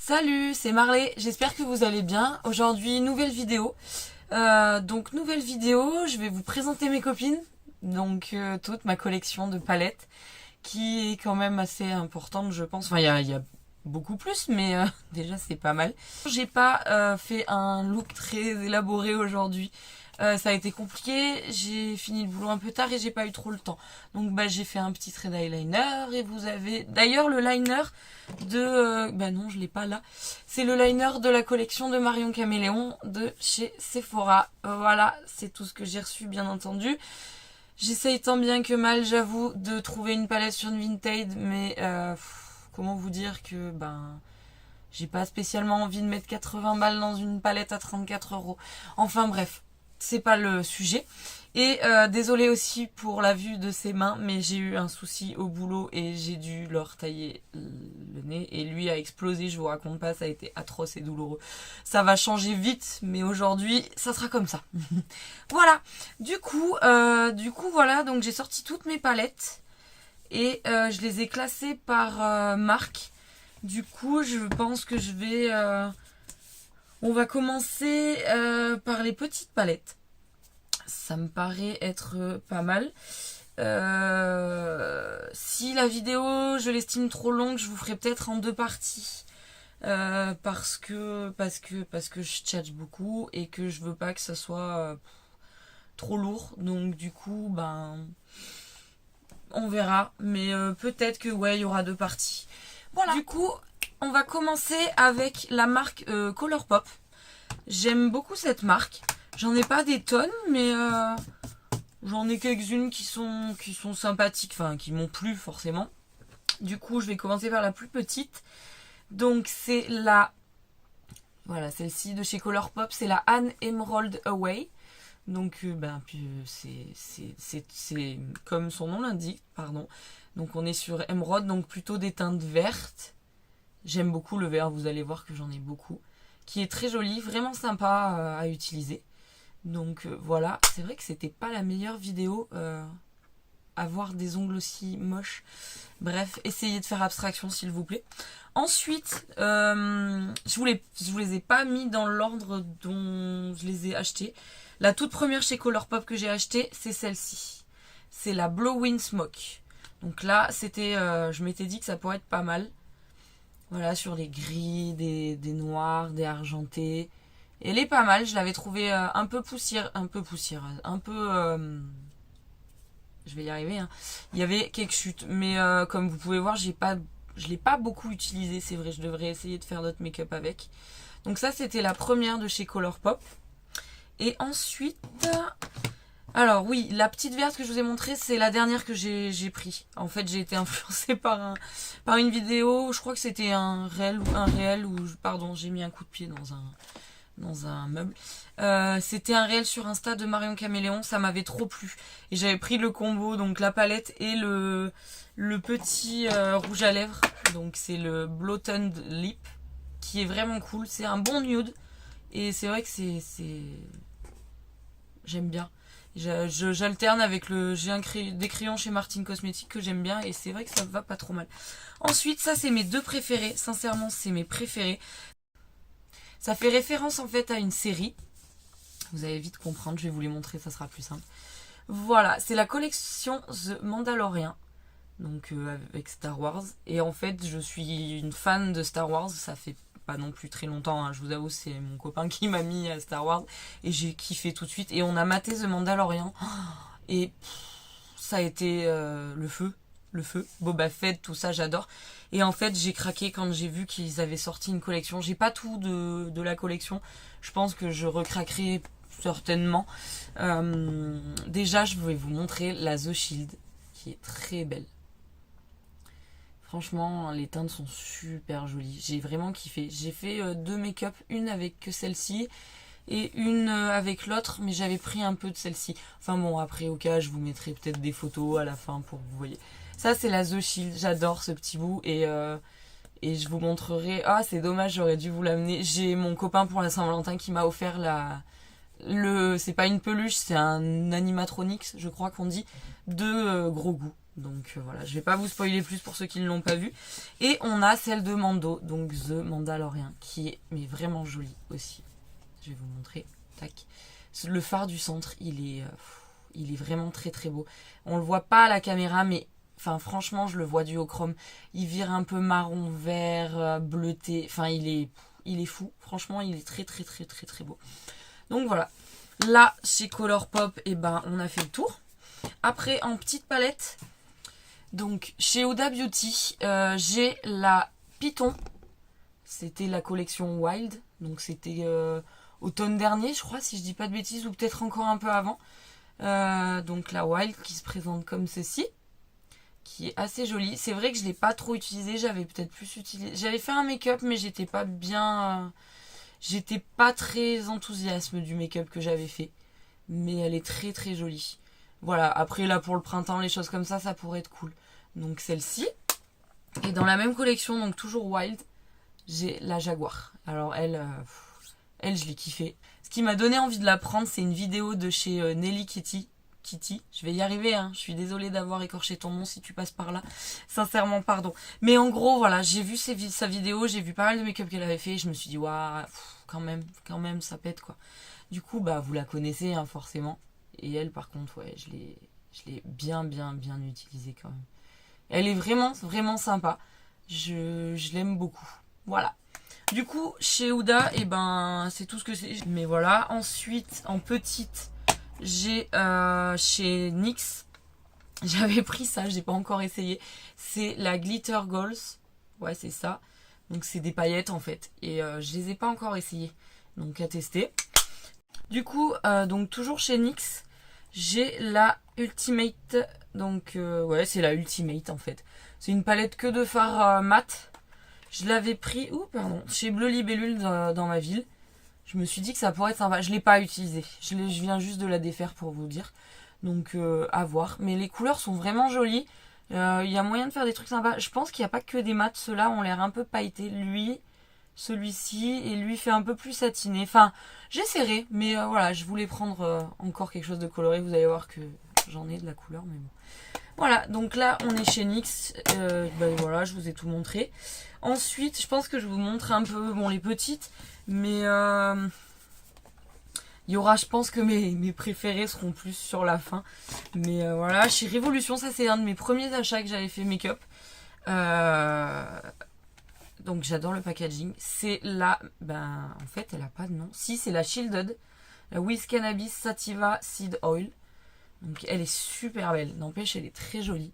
Salut, c'est Marley, j'espère que vous allez bien. Aujourd'hui, nouvelle vidéo. Nouvelle vidéo, je vais vous présenter mes copines. Toute ma collection de palettes, qui est quand même assez importante, je pense. Enfin, il y a beaucoup plus, mais déjà, c'est pas mal. J'ai pas fait un look très élaboré aujourd'hui. Ça a été compliqué, j'ai fini le boulot un peu tard et j'ai pas eu trop le temps. J'ai fait un petit trait d'eyeliner et vous avez... D'ailleurs le liner de... non je l'ai pas là. C'est le liner de la collection de Marion Caméléon de chez Sephora. Voilà, c'est tout ce que j'ai reçu bien entendu. J'essaye tant bien que mal, j'avoue, de trouver une palette sur une Vinted, mais comment vous dire que j'ai pas spécialement envie de mettre 80 balles dans une palette à 34 euros. Enfin bref, c'est pas le sujet. Et désolée aussi pour la vue de ses mains, mais j'ai eu un souci au boulot et j'ai dû leur tailler le nez. Et lui a explosé, je vous raconte pas, ça a été atroce et douloureux. Ça va changer vite, mais aujourd'hui, ça sera comme ça. Voilà, du coup voilà, donc j'ai sorti toutes mes palettes et je les ai classées par marque. Du coup, je pense que je vais... on va commencer par les petites palettes. Ça me paraît être pas mal. Si la vidéo, je l'estime trop longue, je vous ferai peut-être en deux parties. Parce que je tchatche beaucoup et que je veux pas que ça soit trop lourd. Donc du coup, on verra. Mais peut-être que ouais, il y aura deux parties. Voilà. Du coup, on va commencer avec la marque Colourpop. J'aime beaucoup cette marque. J'en ai pas des tonnes, mais j'en ai quelques-unes qui sont sympathiques, enfin qui m'ont plu forcément. Du coup, je vais commencer par la plus petite. Donc c'est voilà, celle-ci de chez Colourpop, c'est la Anne Emerald Away. Donc c'est comme son nom l'indique, pardon. Donc on est sur émeraude, donc plutôt des teintes vertes. J'aime beaucoup le vert, vous allez voir que j'en ai beaucoup. Qui est très joli, vraiment sympa à utiliser. Donc voilà, c'est vrai que c'était pas la meilleure vidéo à voir des ongles aussi moches. Bref, essayez de faire abstraction s'il vous plaît. Ensuite, je vous les ai pas mis dans l'ordre dont je les ai achetés. La toute première chez Colourpop que j'ai achetée, c'est celle-ci. C'est la Blowing Smoke. Donc là, c'était, je m'étais dit que ça pourrait être pas mal. Voilà, sur les gris, des noirs, des argentés. Elle est pas mal, je l'avais trouvée un peu poussière, je vais y arriver, hein. Il y avait quelques chutes, mais comme vous pouvez voir, je l'ai pas beaucoup utilisé, c'est vrai, je devrais essayer de faire d'autres make-up avec. Donc ça, c'était la première de chez Colourpop. Et ensuite, alors oui, la petite verte que je vous ai montrée, c'est la dernière que j'ai pris. En fait, j'ai été influencée par une vidéo, je crois que c'était un réel où, pardon, j'ai mis un coup de pied dans un meuble. C'était un réel sur Insta de Marion Caméléon, ça m'avait trop plu. Et j'avais pris le combo, donc la palette et le petit rouge à lèvres. Donc c'est le Blotted Lip, qui est vraiment cool. C'est un bon nude. Et c'est vrai que j'aime bien. J'alterne avec j'ai des crayons chez Martin Cosmetics que j'aime bien et c'est vrai que ça va pas trop mal. Ensuite, ça c'est mes deux préférés. Sincèrement, c'est mes préférés. Ça fait référence en fait à une série. Vous allez vite comprendre, je vais vous les montrer, ça sera plus simple. Voilà, c'est la collection The Mandalorian. Donc avec Star Wars. Et en fait, je suis une fan de Star Wars. Ça fait pas non plus très longtemps, hein. Je vous avoue, c'est mon copain qui m'a mis à Star Wars. Et j'ai kiffé tout de suite. Et on a maté The Mandalorian. Et ça a été le feu. Boba Fett, tout ça, j'adore. Et en fait, j'ai craqué quand j'ai vu qu'ils avaient sorti une collection. J'ai pas tout de la collection. Je pense que je recraquerai certainement. Déjà, je vais vous montrer la The Shield, qui est très belle. Franchement, les teintes sont super jolies. J'ai vraiment kiffé. J'ai fait deux make-up, une avec que celle-ci et une avec l'autre, mais j'avais pris un peu de celle-ci. Enfin bon, après au cas, je vous mettrai peut-être des photos à la fin pour que vous voyez. Ça, c'est la The Shield. J'adore ce petit bout et je vous montrerai. Ah, c'est dommage, j'aurais dû vous l'amener. J'ai mon copain pour la Saint-Valentin qui m'a offert c'est pas une peluche, c'est un animatronics, je crois qu'on dit, de gros goût. Donc voilà, je vais pas vous spoiler plus pour ceux qui ne l'ont pas vu. Et on a celle de Mando, donc The Mandalorian, qui est mais vraiment jolie aussi. Je vais vous montrer. Tac. Le phare du centre, il est vraiment très très beau. On le voit pas à la caméra, mais enfin franchement, je le vois duochrome. Il vire un peu marron, vert, bleuté. Enfin, il est fou. Franchement, il est très très très très très beau. Donc voilà. Là, chez Colourpop, eh ben, on a fait le tour. Après, en petite palette, donc chez Huda Beauty, j'ai la Python. C'était la collection Wild. Donc c'était automne dernier, je crois, si je dis pas de bêtises, ou peut-être encore un peu avant. Donc la Wild qui se présente comme ceci, qui est assez jolie. C'est vrai que je l'ai pas trop utilisée, j'avais peut-être plus utilisé. J'avais fait un make-up, mais j'étais pas bien... J'étais pas très enthousiaste du make-up que j'avais fait. Mais elle est très très jolie. Voilà, après là pour le printemps, les choses comme ça pourrait être cool. Donc celle-ci. Et dans la même collection, donc toujours Wild, j'ai la Jaguar. Alors elle, je l'ai kiffée. Ce qui m'a donné envie de la prendre, c'est une vidéo de chez Nelly Kitty. Je vais y arriver, hein. Je suis désolée d'avoir écorché ton nom si tu passes par là. Sincèrement, pardon. Mais en gros, voilà, j'ai vu sa vidéo, j'ai vu pas mal de make-up qu'elle avait fait. Et je me suis dit, waouh, quand même, ça pète, quoi. Du coup, bah, vous la connaissez, hein, forcément. Et elle, par contre, ouais, je l'ai bien utilisée quand même. Elle est vraiment, vraiment sympa. Je l'aime beaucoup. Voilà. Du coup, chez Huda, eh ben, c'est tout ce que c'est. Mais voilà. Ensuite, en petite, j'ai chez NYX. J'avais pris ça, j'ai pas encore essayé. C'est la Glitter Goals. Ouais, c'est ça. Donc, c'est des paillettes en fait. Et je les ai pas encore essayées. Donc, à tester. Du coup, donc toujours chez NYX, j'ai la Ultimate. Donc, ouais, c'est la Ultimate en fait. C'est une palette que de fard mat. Je l'avais pris, chez Bleu Libellule dans ma ville. Je me suis dit que ça pourrait être sympa. Je l'ai pas utilisé. Je viens juste de la défaire pour vous dire. Donc, à voir. Mais les couleurs sont vraiment jolies. Il y a moyen de faire des trucs sympas. Je pense qu'il n'y a pas que des mats. Ceux-là ont l'air un peu pailletés. Lui, celui-ci, et lui fait un peu plus satiné. Enfin, j'essaierai. Mais voilà, je voulais prendre encore quelque chose de coloré. Vous allez voir que j'en ai de la couleur. Mais bon. Voilà, donc là, on est chez NYX. Ben voilà, je vous ai tout montré. Ensuite, je pense que je vous montre un peu, bon, les petites. Mais il y aura, je pense que mes préférés seront plus sur la fin. Mais voilà, chez Révolution, ça c'est un de mes premiers achats que j'avais fait make-up. Donc j'adore le packaging. C'est la, en fait, elle a pas de nom. Si, c'est la Shielded, la With Cannabis Sativa Seed Oil. Donc elle est super belle. N'empêche, elle est très jolie.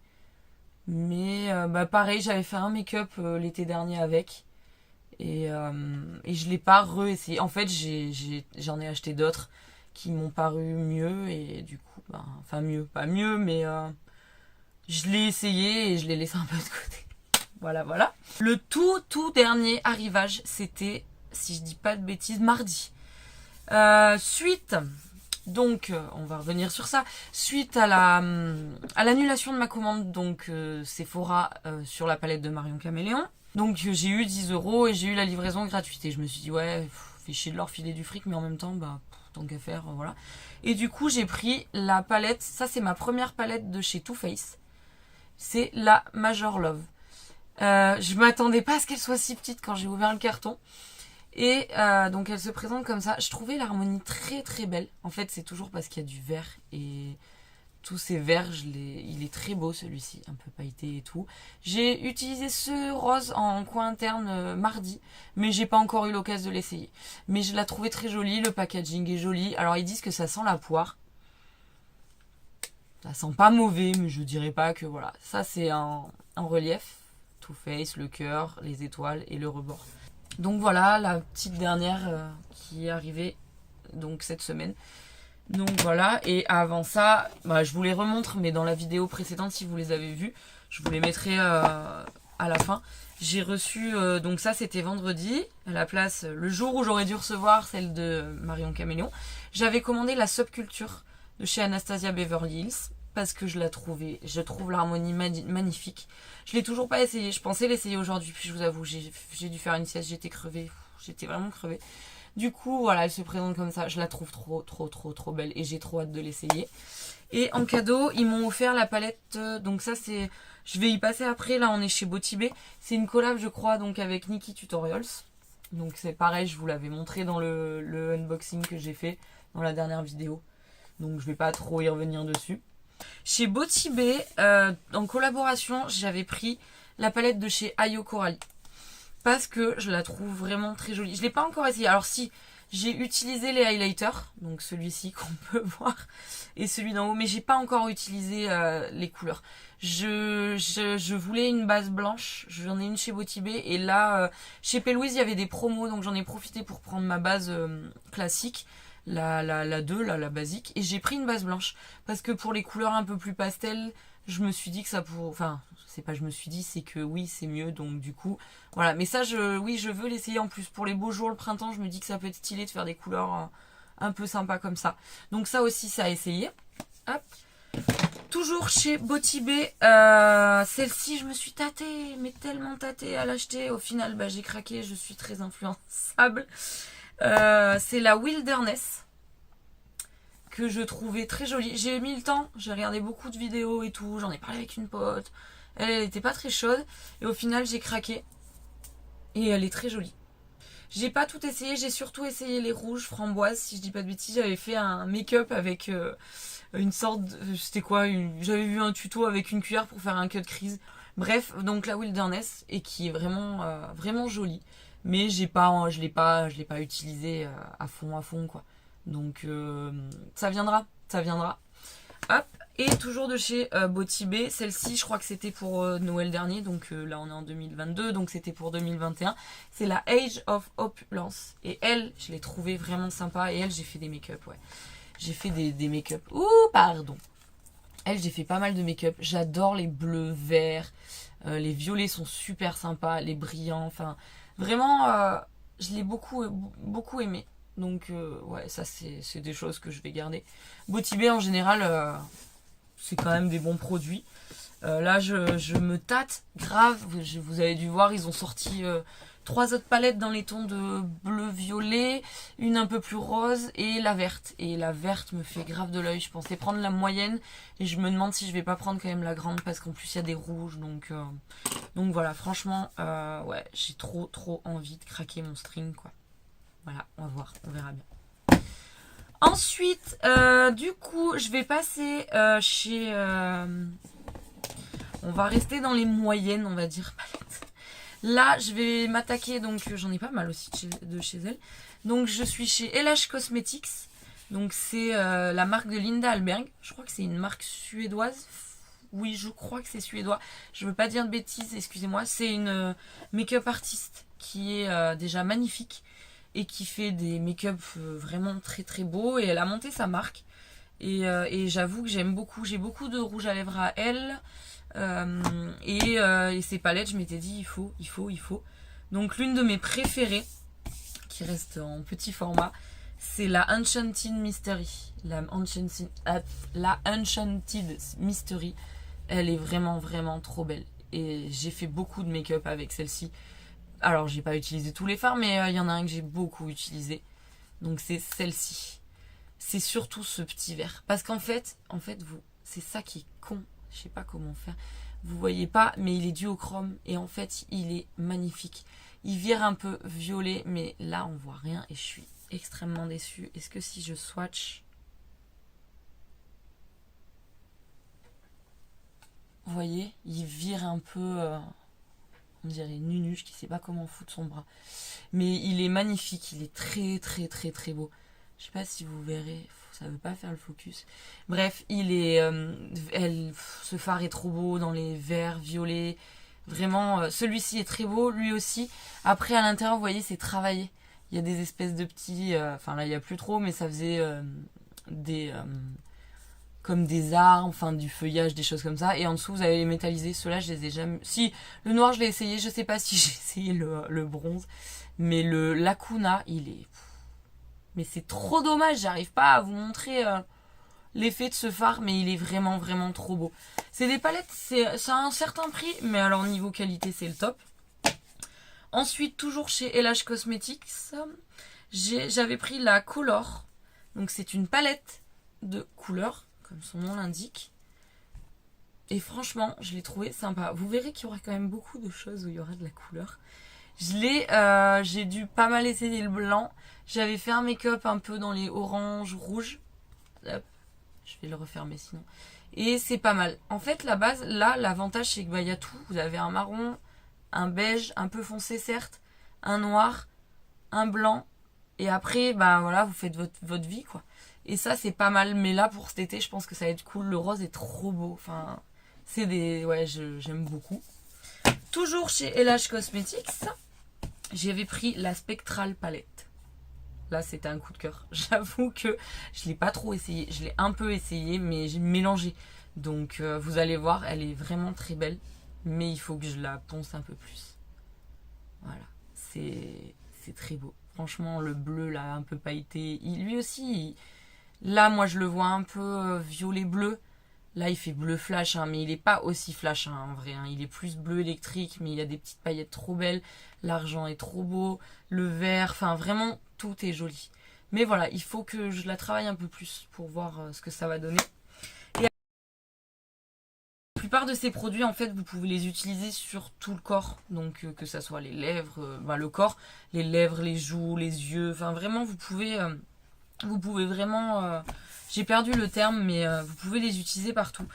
Mais pareil, j'avais fait un make-up l'été dernier avec. Et je l'ai pas réessayé. En fait, j'en ai acheté d'autres qui m'ont paru mieux. Et du coup, enfin mieux, pas mieux, mais je l'ai essayé et je l'ai laissé un peu de côté. Voilà. Le tout dernier arrivage, c'était, si je dis pas de bêtises, mardi. Suite, donc on va revenir sur ça. Suite à l'annulation de ma commande, donc Sephora sur la palette de Marion Caméléon. Donc j'ai eu 10 € et j'ai eu la livraison gratuite. Et je me suis dit, ouais, fait chier de leur filer du fric, mais en même temps, tant qu'à faire, voilà. Et du coup, j'ai pris la palette. Ça, c'est ma première palette de chez Too Faced. C'est la Major Love. Je m'attendais pas à ce qu'elle soit si petite quand j'ai ouvert le carton. Et donc elle se présente comme ça. Je trouvais l'harmonie très très belle. En fait, c'est toujours parce qu'il y a du vert. Et tous ces verts, il est très beau celui-ci. Un peu pailleté et tout. J'ai utilisé ce rose en coin interne mardi. Mais j'ai pas encore eu l'occasion de l'essayer. Mais je la trouvais très jolie. Le packaging est joli. Alors ils disent que ça sent la poire. Ça sent pas mauvais. Mais je dirais pas que voilà. Ça c'est en relief. Too Faced, le cœur, les étoiles et le rebord. Donc voilà la petite dernière qui est arrivée donc cette semaine. Donc voilà, et avant ça, je vous les remontre, mais dans la vidéo précédente, si vous les avez vues, je vous les mettrai à la fin. J'ai reçu, donc ça c'était vendredi, à la place, le jour où j'aurais dû recevoir celle de Marion Caméléon. J'avais commandé la Subculture de chez Anastasia Beverly Hills, parce que je trouve l'harmonie magnifique. Je l'ai toujours pas essayé, je pensais l'essayer aujourd'hui, puis je vous avoue, j'ai dû faire une sieste, j'étais crevée, j'étais vraiment crevée. Du coup, voilà, elle se présente comme ça. Je la trouve trop belle et j'ai trop hâte de l'essayer. Et en cadeau, ils m'ont offert la palette. Donc ça, c'est... Je vais y passer après. Là, on est chez Botibé. C'est une collab, je crois, donc avec Nikki Tutorials. Donc c'est pareil, je vous l'avais montré dans le unboxing que j'ai fait dans la dernière vidéo. Donc je vais pas trop y revenir dessus. Chez Botibé, en collaboration, j'avais pris la palette de chez Ayo Coralie. Parce que je la trouve vraiment très jolie. Je l'ai pas encore essayé. Alors si, j'ai utilisé les highlighters. Donc celui-ci qu'on peut voir. Et celui d'en haut. Mais j'ai pas encore utilisé les couleurs. Je voulais une base blanche. J'en ai une chez Botibé. Et là, chez P. Louise, il y avait des promos. Donc j'en ai profité pour prendre ma base classique. La 2, la basique. Et j'ai pris une base blanche. Parce que pour les couleurs un peu plus pastel, je me suis dit que ça pourrait... Enfin, c'est pas je me suis dit, c'est que oui, c'est mieux. Donc du coup, voilà. Mais ça, oui, je veux l'essayer en plus. Pour les beaux jours, le printemps, je me dis que ça peut être stylé de faire des couleurs un peu sympas comme ça. Donc ça aussi, ça a essayé. Hop. Toujours chez Botibé, celle-ci, je me suis tâtée, mais tellement tâtée à l'acheter. Au final, bah, j'ai craqué, je suis très influençable. C'est la Wilderness que je trouvais très jolie. J'ai mis le temps, j'ai regardé beaucoup de vidéos et tout, j'en ai parlé avec une pote. Elle était pas très chaude et au final j'ai craqué. Et elle est très jolie. J'ai pas tout essayé, j'ai surtout essayé les rouges framboises, si je dis pas de bêtises. J'avais fait un make-up avec une sorte de... C'était quoi J'avais vu un tuto avec une cuillère pour faire un cut crease. Bref, donc la Wilderness, et qui est vraiment jolie. Mais je l'ai pas utilisé à fond quoi. Donc ça viendra. Hop. Et toujours de chez Botibé, celle-ci je crois que c'était pour Noël dernier, donc là on est en 2022, donc c'était pour 2021. C'est la Age of Opulence. Et elle, je l'ai trouvée vraiment sympa. Et elle, j'ai fait des make-up, ouais. J'ai fait des make-up. Ouh, pardon. Elle, j'ai fait pas mal de make-up. J'adore les bleus, verts. Les violets sont super sympas, les brillants. Enfin, vraiment, je l'ai beaucoup aimé. Donc, ouais, ça, c'est des choses que je vais garder. Botibé, en général, c'est quand même des bons produits. Là, je me tâte grave. Vous avez dû voir, ils ont sorti 3 autres palettes dans les tons de bleu-violet, une un peu plus rose et la verte. Et la verte me fait grave de l'œil. Je pensais prendre la moyenne et je me demande si je vais pas prendre quand même la grande parce qu'en plus il y a des rouges. Donc voilà, franchement, ouais, j'ai trop envie de craquer mon string, quoi. Voilà, on va voir, on verra bien. Ensuite, du coup, je vais passer chez... on va rester dans les moyennes, on va dire, palettes. Là, je vais m'attaquer, donc j'en ai pas mal aussi de chez elle. Donc, je suis chez LH Cosmetics. Donc, c'est la marque de Linda Alberg. Je crois que c'est une marque suédoise. Oui, je crois que c'est suédois. Je veux pas dire de bêtises, excusez-moi. C'est une make-up artiste qui est déjà magnifique et qui fait des make-up vraiment très beaux. Et elle a monté sa marque. Et j'avoue que j'aime beaucoup. J'ai beaucoup de rouge à lèvres à elle. Et ces palettes, je m'étais dit il faut. Donc l'une de mes préférées, qui reste en petit format, c'est la Enchanted Mystery. La Enchanted Mystery. Elle est vraiment trop belle. Et j'ai fait beaucoup de make-up avec celle-ci. Alors j'ai pas utilisé tous les fards, mais il y en a un que j'ai beaucoup utilisé. Donc c'est celle-ci. C'est surtout ce petit verre. Parce qu'en fait, c'est ça qui est con. Je sais pas comment faire. Vous voyez pas, mais il est duochrome. Et en fait, il est magnifique. Il vire un peu violet, mais là, on voit rien. Et je suis extrêmement déçue. Est-ce que si je swatch... Vous voyez, il vire un peu... on dirait Nunuche qui sait pas comment foutre son bras. Mais il est magnifique. Il est très beau. Je sais pas si vous verrez... Ça veut pas faire le focus. Bref, il est... ce phare est trop beau dans les verts, violets. Vraiment, celui-ci est très beau, lui aussi. Après, à l'intérieur, vous voyez, c'est travaillé. Il y a des espèces de petits... Enfin, là, il n'y a plus trop, mais ça faisait comme des arbres, enfin, du feuillage, des choses comme ça. Et en dessous, vous avez les métallisés. Ceux-là, je les ai jamais... Si, le noir, je l'ai essayé. Je sais pas si j'ai essayé le bronze. Mais le Lacuna, il est... Mais c'est trop dommage, j'arrive pas à vous montrer l'effet de ce phare, mais il est vraiment trop beau. C'est des palettes, ça a un certain prix, mais alors niveau qualité, c'est le top. Ensuite, toujours chez LH Cosmetics, J'avais pris la Color. Donc c'est une palette de couleurs, comme son nom l'indique. Et franchement, je l'ai trouvé sympa. Vous verrez qu'il y aura quand même beaucoup de choses où il y aura de la couleur. J'ai dû pas mal essayer le blanc. J'avais fait un make-up un peu dans les oranges, rouges. Hop, je vais le refermer sinon. Et c'est pas mal. En fait, la base, là, l'avantage, c'est que bah, y a tout. Vous avez un marron, un beige, un peu foncé certes, un noir, un blanc. Et après, bah voilà, vous faites votre vie, quoi. Et ça, c'est pas mal. Mais là, pour cet été, je pense que ça va être cool. Le rose est trop beau. Enfin, c'est des... Ouais, j'aime beaucoup. Toujours chez LH Cosmetics, j'avais pris la Spectral Palette. Là, c'était un coup de cœur. J'avoue que je l'ai pas trop essayé. Je l'ai un peu essayé, mais j'ai mélangé. Donc, vous allez voir, elle est vraiment très belle. Mais il faut que je la ponce un peu plus. Voilà. C'est très beau. Franchement, le bleu, là, un peu pailleté. Lui aussi, là, moi, je le vois un peu violet-bleu. Là, il fait bleu flash, hein, mais il n'est pas aussi flash, hein, en vrai. Hein. Il est plus bleu électrique, mais il y a des petites paillettes trop belles. L'argent est trop beau. Le vert, enfin, vraiment, tout est joli. Mais voilà, il faut que je la travaille un peu plus pour voir ce que ça va donner. Et la plupart de ces produits, en fait, vous pouvez les utiliser sur tout le corps. Donc, que ça soit les lèvres, le corps, les lèvres, les joues, les yeux. Enfin, vraiment, vous pouvez vraiment... j'ai perdu le terme, mais vous pouvez les utiliser partout.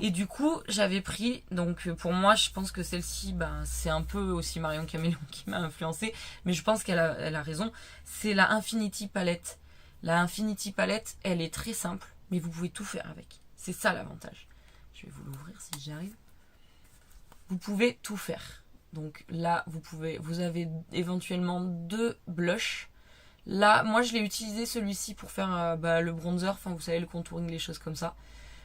Et du coup, j'avais pris, donc pour moi, je pense que celle-ci, ben, c'est un peu aussi Marion Caméléon qui m'a influencée, mais je pense elle a raison. C'est la Infinity Palette. La Infinity Palette, elle est très simple, mais vous pouvez tout faire avec. C'est ça l'avantage. Je vais vous l'ouvrir si j'y arrive. Vous pouvez tout faire. Donc là, vous avez éventuellement 2 blushs. Là, moi je l'ai utilisé celui-ci pour faire le bronzer, enfin vous savez le contouring, les choses comme ça.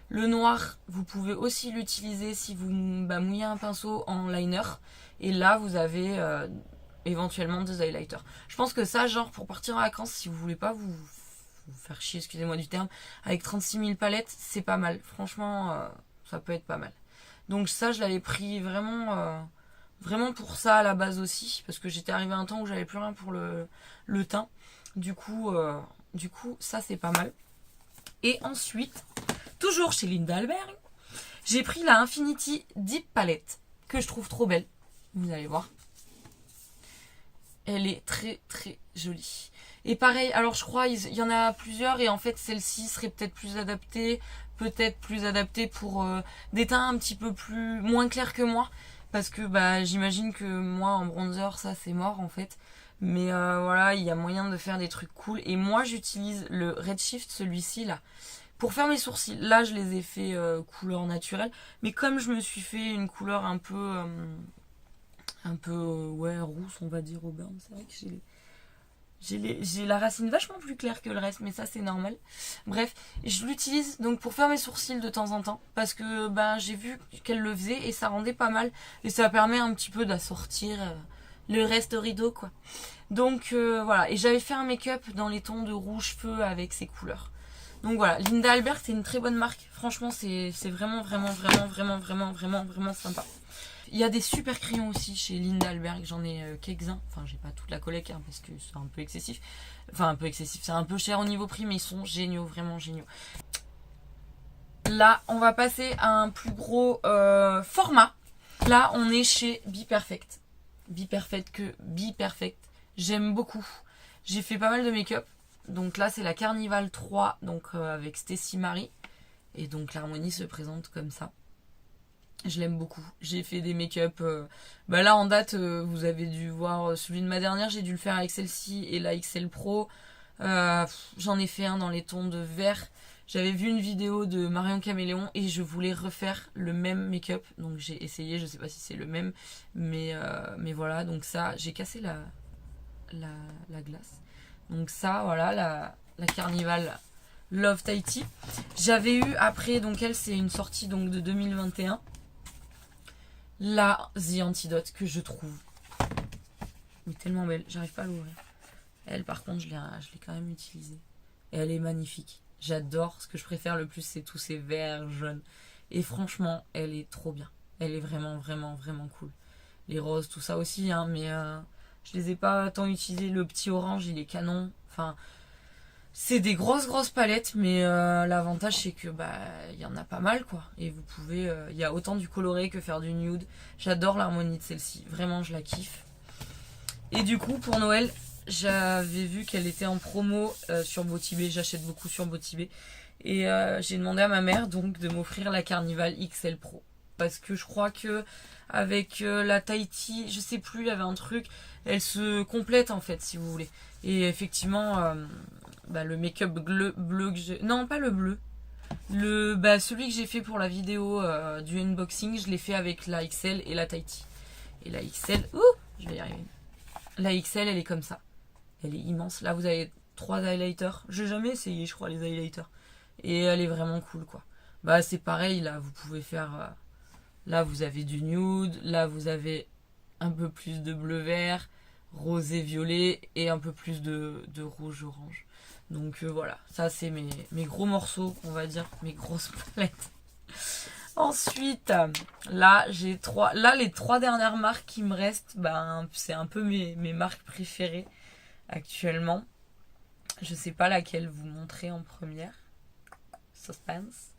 Le noir, vous pouvez aussi l'utiliser si vous mouillez un pinceau en liner. Et là, vous avez éventuellement 2 highlighters. Je pense que ça, genre pour partir en vacances, si vous voulez pas vous faire chier, excusez-moi du terme, avec 36 000 palettes, c'est pas mal. Franchement, ça peut être pas mal. Donc ça, je l'avais pris vraiment pour ça à la base aussi, parce que j'étais arrivée à un temps où j'avais plus rien pour le teint. Du coup, ça c'est pas mal. Et ensuite, toujours chez Linda Alberg, j'ai pris la Infinity Deep Palette, que je trouve trop belle. Vous allez voir. Elle est très très jolie. Et pareil, alors je crois il y en a plusieurs et en fait celle-ci serait peut-être plus adaptée pour des teints un petit peu moins clairs que moi. Parce que j'imagine que moi en bronzer ça c'est mort en fait. Mais voilà, il y a moyen de faire des trucs cool. Et moi j'utilise le Redshift, celui-ci là. Pour faire mes sourcils, là je les ai fait couleur naturelle. Mais comme je me suis fait une couleur un peu ouais, rousse on va dire au burn, c'est vrai que j'ai la racine vachement plus claire que le reste, mais ça c'est normal. Bref, je l'utilise donc pour faire mes sourcils de temps en temps, parce que j'ai vu qu'elle le faisait et ça rendait pas mal. Et ça permet un petit peu d'assortir le reste au rideau, quoi. Donc voilà, et j'avais fait un make-up dans les tons de rouge feu avec ces couleurs. Donc voilà, Linda Albert c'est une très bonne marque. Franchement c'est vraiment sympa. Il y a des super crayons aussi chez Linda Alberg, j'en ai quelques-uns. Enfin, j'ai pas toute la collecte hein, parce que c'est un peu excessif. Enfin, un peu excessif, c'est un peu cher au niveau prix, mais ils sont géniaux, vraiment géniaux. Là, on va passer à un plus gros format. Là, on est chez Be Perfect. Be Perfect. J'aime beaucoup. J'ai fait pas mal de make-up. Donc là, c'est la Carnival 3, donc avec Stécie Marie. Et donc l'harmonie se présente comme ça. Je l'aime beaucoup. J'ai fait des make-up. Là en date, vous avez dû voir celui de ma dernière. J'ai dû le faire avec celle-ci et la XL Pro. J'en ai fait un dans les tons de vert. J'avais vu une vidéo de Marion Caméléon et je voulais refaire le même make-up. Donc j'ai essayé. Je sais pas si c'est le même, mais voilà. Donc ça, j'ai cassé la glace. Donc ça, voilà, la Carnival Love Tahiti. J'avais eu après, donc elle, c'est une sortie donc de 2021. La The Antidote que je trouve mais tellement belle, j'arrive pas à l'ouvrir. Elle par contre je l'ai quand même utilisée. Et elle est magnifique. J'adore, ce que je préfère le plus c'est tous ces verts jaunes. Et franchement elle est trop bien. Elle est vraiment cool. Les roses, tout ça aussi hein, mais Je les ai pas tant utilisés. Le petit orange, il est canon. Enfin, c'est des grosses palettes, mais l'avantage c'est que bah il y en a pas mal quoi. Et vous pouvez, il y a autant du coloré que faire du nude. J'adore l'harmonie de celle-ci, vraiment je la kiffe. Et du coup pour Noël, j'avais vu qu'elle était en promo sur Botibé. J'achète beaucoup sur Botibé. Et j'ai demandé à ma mère donc de m'offrir la Carnival XL Pro. Parce que je crois que avec la Tahiti, je sais plus, il y avait un truc, elle se complète en fait si vous voulez. Et effectivement, bah, le make-up bleu que j'ai... Non, pas le bleu. Celui que j'ai fait pour la vidéo du unboxing, je l'ai fait avec la XL et la Tahiti. Et la XL... Ouh, je vais y arriver. La XL, elle est comme ça. Elle est immense. Là, vous avez 3 highlighters. J'ai jamais essayé, je crois, les highlighters. Et elle est vraiment cool, quoi. Bah, c'est pareil, là, vous pouvez faire... là, vous avez du nude. Là, vous avez un peu plus de bleu-vert, rosé-violet et un peu plus de rouge-orange. Donc voilà, ça c'est mes gros morceaux, on va dire, mes grosses palettes. Ensuite, là j'ai les 3 dernières marques qui me restent, ben c'est un peu mes marques préférées actuellement. Je sais pas laquelle vous montrer en première. Suspense.